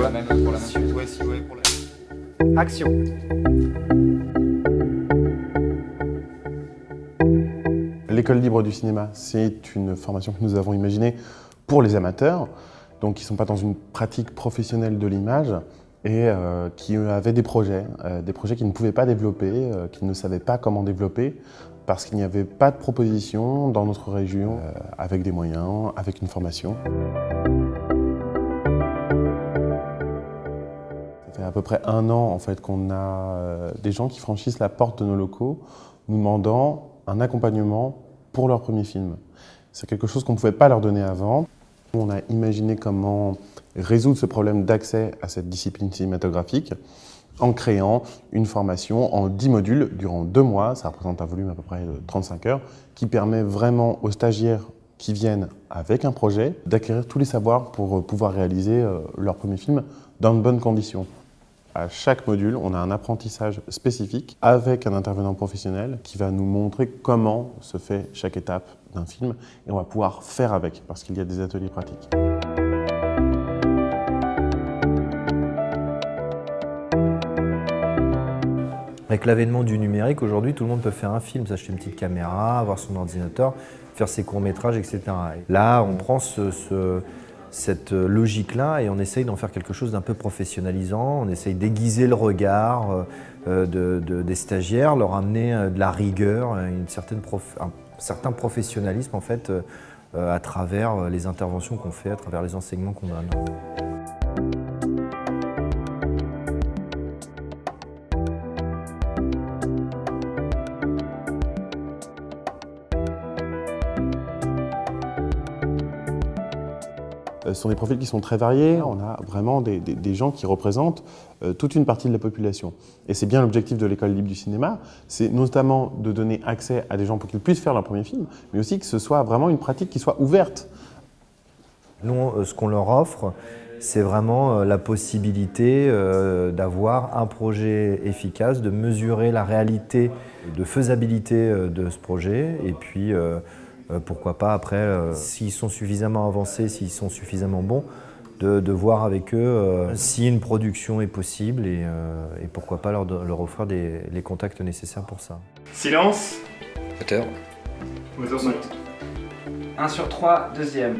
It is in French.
Pour la même suite. Ouais, si, ouais, pour la... Action. L'école libre du cinéma, c'est une formation que nous avons imaginée pour les amateurs, donc qui ne sont pas dans une pratique professionnelle de l'image et qui avaient des projets qu'ils ne pouvaient pas développer, qu'ils ne savaient pas comment développer, parce qu'il n'y avait pas de proposition dans notre région avec des moyens, avec une formation. Ça fait à peu près 1 an en fait, qu'on a des gens qui franchissent la porte de nos locaux, nous demandant un accompagnement pour leur premier film. C'est quelque chose qu'on ne pouvait pas leur donner avant. On a imaginé comment résoudre ce problème d'accès à cette discipline cinématographique en créant une formation en 10 modules durant 2 mois, ça représente un volume à peu près de 35 heures, qui permet vraiment aux stagiaires qui viennent avec un projet d'acquérir tous les savoirs pour pouvoir réaliser leur premier film dans de bonnes conditions. À chaque module, on a un apprentissage spécifique avec un intervenant professionnel qui va nous montrer comment se fait chaque étape d'un film et on va pouvoir faire avec parce qu'il y a des ateliers pratiques. Avec l'avènement du numérique, aujourd'hui, tout le monde peut faire un film, s'acheter une petite caméra, avoir son ordinateur, faire ses courts-métrages, etc. Et là, on prend cette logique-là et on essaye d'en faire quelque chose d'un peu professionnalisant. On essaye d'aiguiser le regard des stagiaires, leur amener de la rigueur, un certain professionnalisme en fait, à travers les interventions qu'on fait, à travers les enseignements qu'on donne. Ce sont des profils qui sont très variés. On a vraiment des gens qui représentent toute une partie de la population. Et c'est bien l'objectif de l'école libre du cinéma, c'est notamment de donner accès à des gens pour qu'ils puissent faire leur premier film, mais aussi que ce soit vraiment une pratique qui soit ouverte. Nous, ce qu'on leur offre, c'est vraiment la possibilité d'avoir un projet efficace, de mesurer la réalité de faisabilité de ce projet et puis pourquoi pas après, s'ils sont suffisamment avancés, s'ils sont suffisamment bons, de voir avec eux si une production est possible et pourquoi pas leur offrir les contacts nécessaires pour ça. Silence. Moteur. Moteur sonore. 1 sur 3, deuxième.